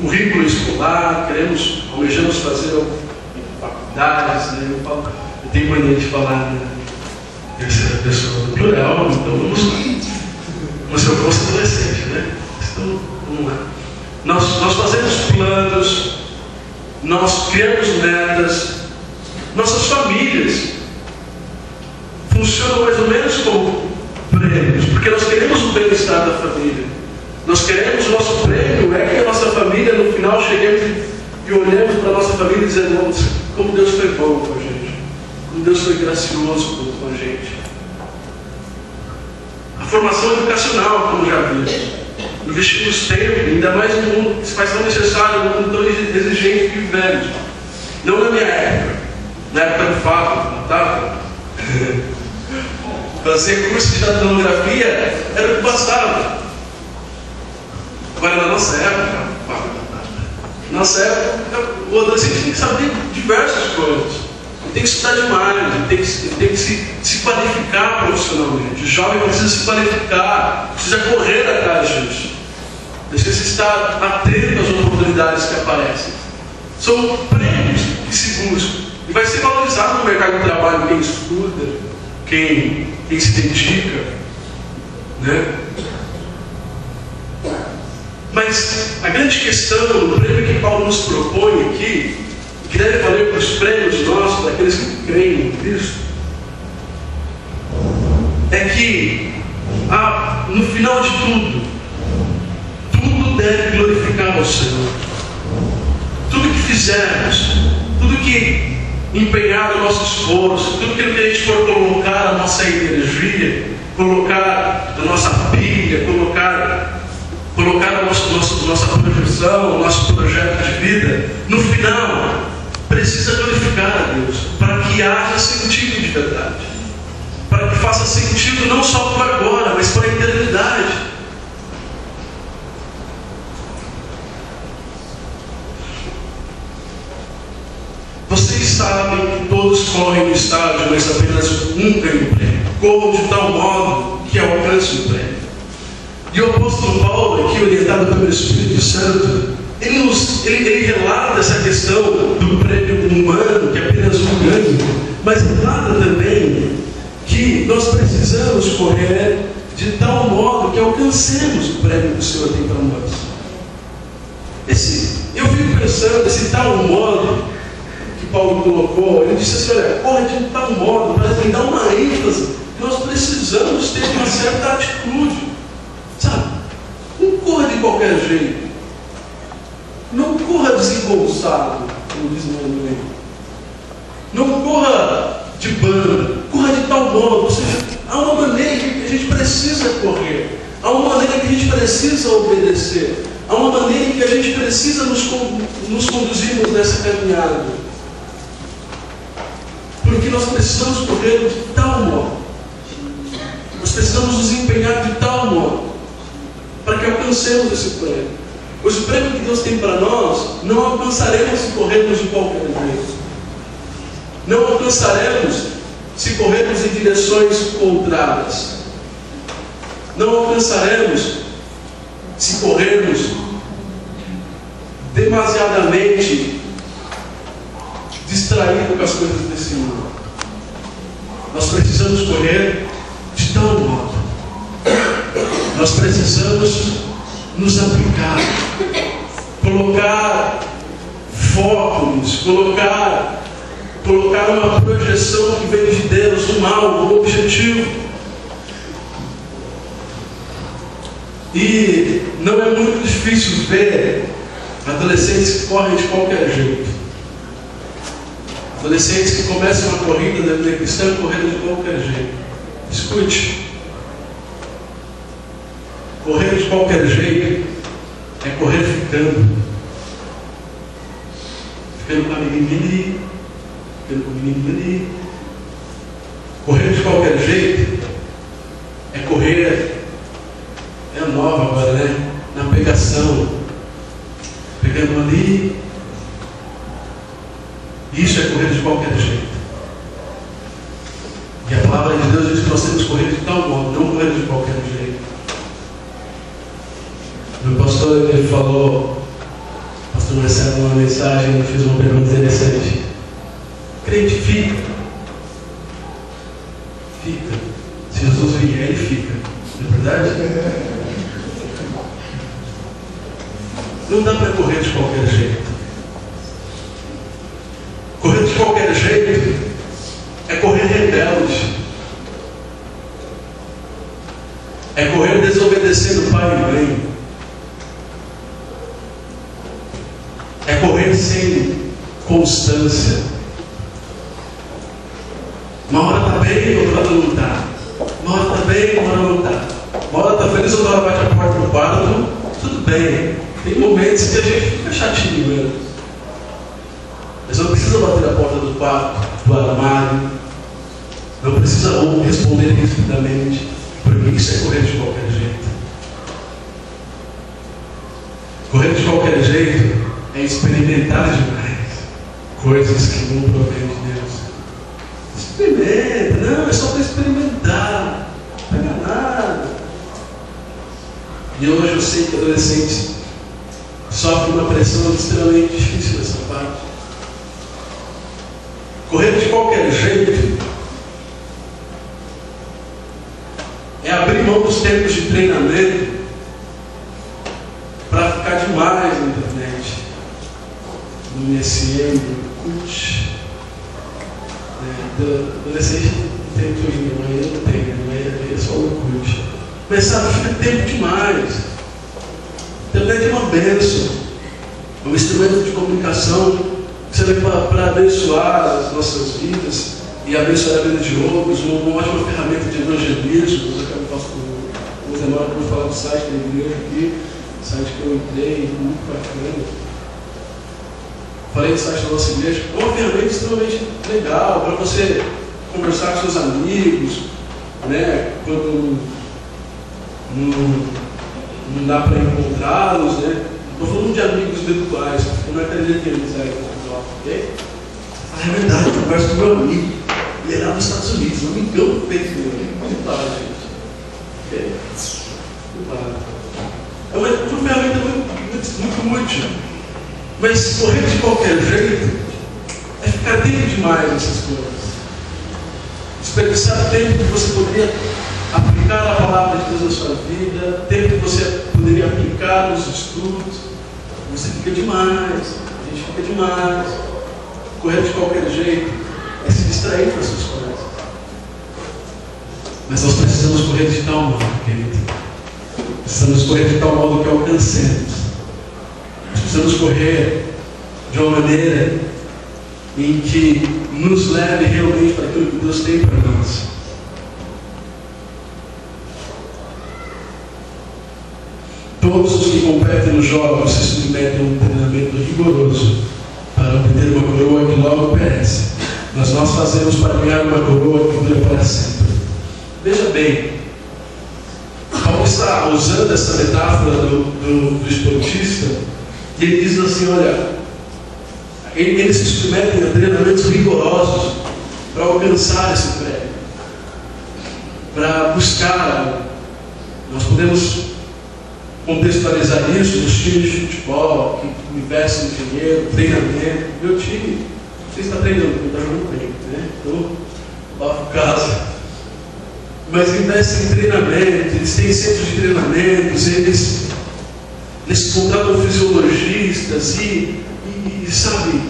currículo escolar, almejamos fazer faculdades, né? Eu tenho mania de falar, né? Terceira pessoa do plural, então vamos lá. Como se eu fosse adolescente, né? Então, vamos lá. Nós fazemos planos, nós criamos metas, nossas famílias funcionam mais ou menos como prêmios, porque nós queremos o bem-estar da família. Nós queremos, o nosso prêmio é que a nossa família, no final, cheguemos e olhemos para a nossa família e dizemos: como Deus foi bom com a gente, como Deus foi gracioso com a gente. A formação educacional, como já vimos, investimos tempo, ainda mais no mundo que se faz tão necessário, no mundo tão exigente que vivemos. Não na minha época, na época do Fábio, tá? Fazer curso de datilografia era o que bastava. Agora, na nossa época, o adolescente tem que saber diversas coisas. Ele tem que estudar demais, ele tem que se qualificar profissionalmente. O jovem precisa se qualificar, precisa correr atrás disso. Precisa estar atento às oportunidades que aparecem. São prêmios que se buscam. E vai ser valorizado no mercado de trabalho quem estuda, quem se dedica, né? Mas a grande questão do prêmio que Paulo nos propõe aqui, que deve valer para os prêmios nossos, daqueles que creem em Cristo, é que no final de tudo deve glorificar ao Senhor. Tudo que fizermos, tudo que empenhar o nosso esforço, tudo que a gente for colocar a nossa energia, colocar a nossa pilha, colocar a nossa projeção, o nosso projeto de vida, no final, precisa glorificar a Deus, para que haja sentido de verdade, para que faça sentido não só para agora, mas para a eternidade. Vocês sabem que todos correm no estádio, mas apenas um ganha o prêmio. Corram de tal modo que alcance o prêmio. E o apóstolo Paulo, aqui orientado pelo Espírito Santo, ele relata essa questão do prêmio humano, que apenas um ganha, mas relata também que nós precisamos correr de tal modo que alcancemos o prêmio que o Senhor tem para nós. Eu fico pensando, esse tal modo que Paulo colocou, ele disse assim: olha, corre de tal modo, para ele dar uma ênfase, que nós precisamos ter uma certa atitude. Sabe? Não corra de qualquer jeito. Não corra desembolsado, como diz o meu. Não corra de banda. Corra de tal modo. Ou seja, há uma maneira que a gente precisa correr. Há uma maneira que a gente precisa obedecer. Há uma maneira que a gente precisa nos conduzirmos nessa caminhada. Porque nós precisamos correr de tal modo. Nós precisamos nos empenhar de tal modo para que alcancemos esse prêmio. Pois o prêmio que Deus tem para nós, não alcançaremos se corrermos de qualquer jeito. Não alcançaremos se corrermos em direções contrárias. Não alcançaremos se corrermos demasiadamente distraídos com as coisas desse mundo. Nós precisamos correr de tal modo. Nós precisamos nos aplicar, colocar foco nisso, colocar uma projeção que vem de Deus, um alvo, um objetivo. E não é muito difícil ver adolescentes que correm de qualquer jeito. Adolescentes que começam uma corrida da vida cristã correndo de qualquer jeito. Escute. Correr de qualquer jeito é correr ficando com a menininha ali, ficando com o menininho ali. Correr de qualquer jeito é correr, é nova agora, né? Na pegação, pegando ali. Isso é correr de qualquer jeito. E a palavra de Deus diz que nós temos que correr de tal modo, não correr de qualquer jeito. Meu pastor, ele falou pastor Marcelo, uma mensagem, e fez uma pergunta interessante. Crente fica. Fica. Se Jesus vier, ele fica. Não é verdade? Não dá para correr de qualquer jeito. Correr de qualquer jeito é correr rebelde. É correr desobedecendo pai e mãe. É correr sem constância. Uma hora está bem, outra hora não está. Uma hora está bem, uma hora não está. Uma hora está feliz, outra hora bate a porta do quarto. Tudo bem. Tem momentos que a gente fica chatinho mesmo. Mas não precisa bater a porta do quarto, do armário. Não precisa responder rapidamente. Porque isso é correr de qualquer jeito. Correr de qualquer jeito é experimentar demais coisas que não provém de Deus. Experimenta, não, é só para experimentar, não pega nada. E hoje eu sei que adolescentes sofrem uma pressão extremamente difícil nessa parte. Correr de qualquer jeito é abrir mão dos tempos de treinamento para ficar demais na internet, no MSN, no CUT. Adolescente tem Twitter, mas eu não tenho, mas é só o CUT. Mas sabe, fica tempo demais. A internet é uma bênção, é um instrumento de comunicação que serve para abençoar as nossas vidas e abençoar a vida de outros, uma ótima ferramenta de evangelismo. O Zé Mauro vai falar do site da igreja aqui, site que eu entrei, muito bacana. Falei do site da nossa igreja, é uma ferramenta extremamente legal para você conversar com seus amigos, né? Quando não dá para encontrá-los, né? Estou falando de amigos virtuais, porque não acredito que eles aí, ok? É verdade, eu converso com meu amigo, e ele é lá nos Estados Unidos, um amigão feito meu, muito claro, gente. Ok? Muito claro. É uma ferramenta muito útil. Mas correr de qualquer jeito é ficar tempo demais nessas coisas. Desperdiçar tempo que você poderia aplicar a palavra de Deus na sua vida, tempo que você poderia aplicar nos estudos. Você fica demais, a gente fica demais. Correr de qualquer jeito é se distrair com essas coisas. Mas nós precisamos correr de tal modo, querido. Precisamos correr de tal modo que alcancemos. Precisamos correr de uma maneira em que nos leve realmente para aquilo que Deus tem para nós. Todos os que competem nos jogos se submetem a um treinamento rigoroso para obter uma coroa que logo perece. Mas nós fazemos para ganhar uma coroa que dura para sempre. Veja bem, Paulo está usando essa metáfora do esportista. E ele diz assim, olha, eles se submetem a treinamentos rigorosos para alcançar esse prêmio, para buscar. Nós podemos contextualizar isso nos times de futebol, que investem em dinheiro, treinamento. Meu time, você está treinando, não está jogando bem, né? Então, lava casa. Mas investem em treinamento, eles têm centros de treinamentos, eles contratam fisiologistas e sabe,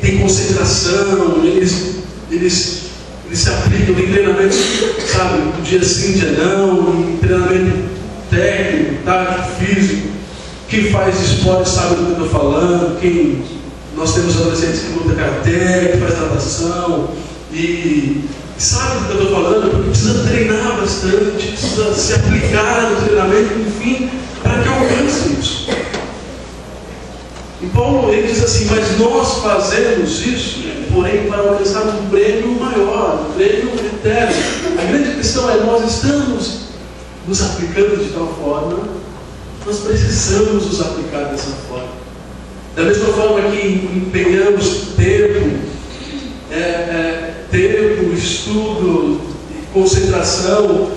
tem concentração, eles se aplicam em treinamento, sabe, um dia sim, dia não, em treinamento técnico, tático, físico. Quem faz esporte sabe do que eu estou falando, nós temos adolescentes que lutam karatê, que faz natação, e sabe do que eu estou falando, porque precisa treinar bastante, precisa se aplicar no treinamento, enfim, para que alcance isso. E Paulo ele diz assim, mas nós fazemos isso, porém para alcançar um prêmio maior, um prêmio eterno. A grande questão é, nós estamos nos aplicando de tal forma, nós precisamos nos aplicar dessa forma. Da mesma forma que empenhamos tempo, estudo, concentração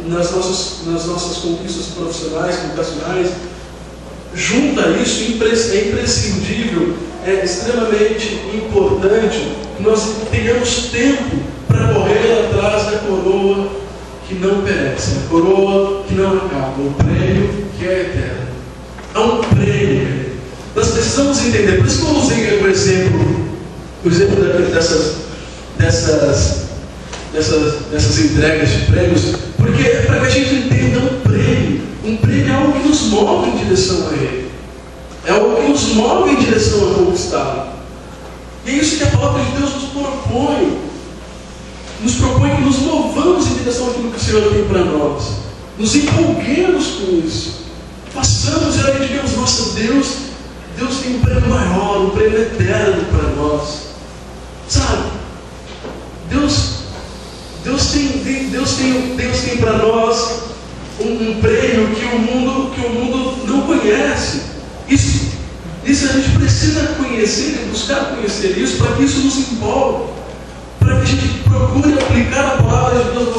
nas nossas conquistas profissionais, vocacionais, junto a isso, é imprescindível, é extremamente importante que nós tenhamos tempo para correr atrás da coroa que não perece, a coroa que não acaba, o prêmio que é eterno. Há um prêmio. Nós precisamos entender, por isso que eu usei o exemplo dessas entregas de prêmios, porque é para que a gente entenda um prêmio. Um prêmio é algo que nos move em direção a Ele, é algo que nos move em direção a conquistá-lo. E é isso que a palavra de Deus nos propõe que nos movamos em direção àquilo que o Senhor tem para nós, nos empolguemos com isso, façamos e aí digamos: nossa, Deus tem um prêmio maior, um prêmio eterno para nós, sabe? Deus tem para nós um prêmio que o mundo não conhece. Isso a gente precisa conhecer e buscar conhecer isso, para que isso nos empolgue, para que a gente procure aplicar a palavra de Deus nas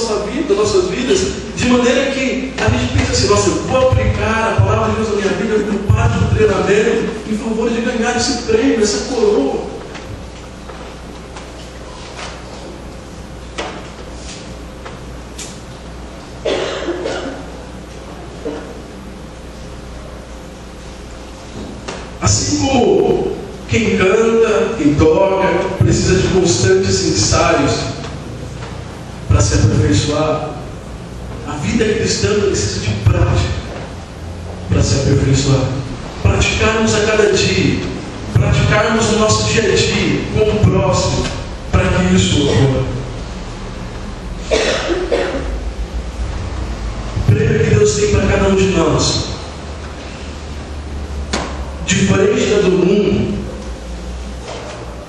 nossas vidas, de maneira que a gente pense assim: nossa, eu vou aplicar a palavra de Deus na minha vida como parte do treinamento em favor de ganhar esse prêmio, essa coroa. Assim como quem canta, quem toca, precisa de constantes ensaios para se aperfeiçoar, a vida cristã precisa de prática para se aperfeiçoar. Praticarmos a cada dia, praticarmos no nosso dia a dia, com o próximo, para que isso ocorra. O prêmio que Deus tem para cada um de nós, diferente da do mundo,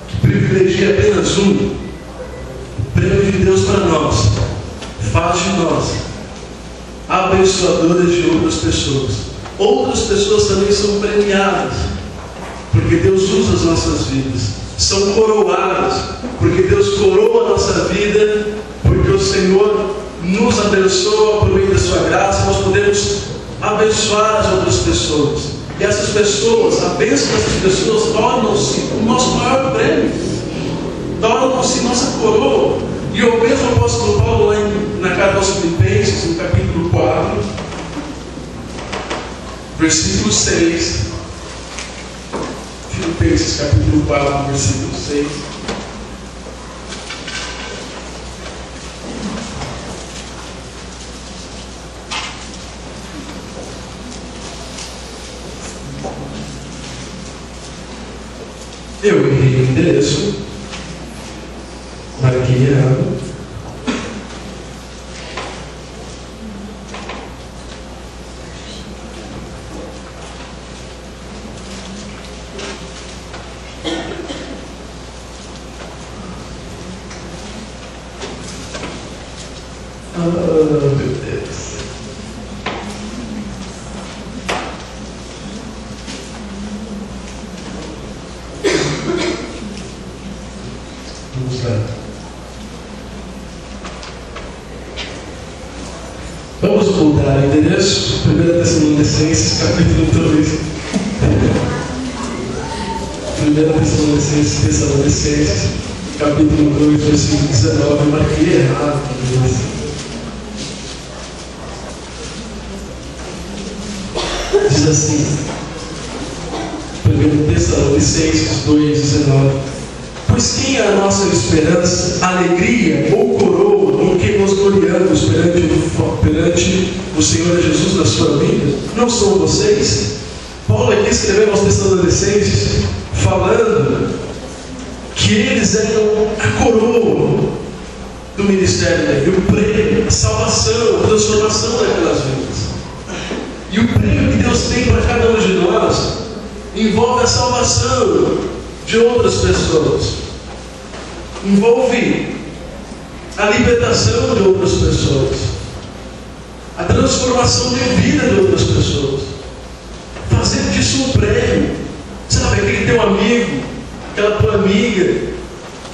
que privilegia apenas um, o prêmio de Deus para nós faz de nós abençoadores de outras pessoas. Outras pessoas também são premiadas, porque Deus usa as nossas vidas. São coroadas, porque Deus coroa a nossa vida, porque o Senhor nos abençoa por meio da sua graça. Nós podemos abençoar as outras pessoas. E essas pessoas, a bênção dessas pessoas, tornam-se o nosso maior prêmio, tornam-se nossa coroa. E o mesmo apóstolo Paulo, lá na carta aos Filipenses, no capítulo 4, versículo 6. Filipenses, capítulo 4, versículo 6. Eu errei o endereço, marquei errado. Meu Deus. Vamos lá. Vamos voltar ao endereço. 1 Tessalonicenses, capítulo 2. 1 Tessalonicenses, capítulo 2, versículo 19. Eu marquei errado. Diz assim, 1 Tessalonicenses 2,19: pois quem é a nossa esperança, alegria ou coroa em que nos gloriamos perante o Senhor Jesus na sua vida? Não são vocês? Paulo aqui escreveu aos Tessalonicenses, falando que eles eram a coroa do ministério, o prêmio, a salvação, a transformação daquelas vidas. E o prêmio que Deus tem para cada um de nós envolve a salvação de outras pessoas, envolve a libertação de outras pessoas, a transformação de vida de outras pessoas, fazer disso um prêmio. Sabe, aquele teu amigo, aquela tua amiga,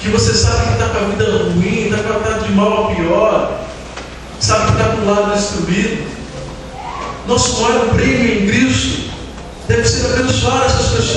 que você sabe que está com a vida ruim, está de mal a pior, sabe que está com o lado destruído. Nosso maior prêmio em Cristo deve ser abençoar essas pessoas.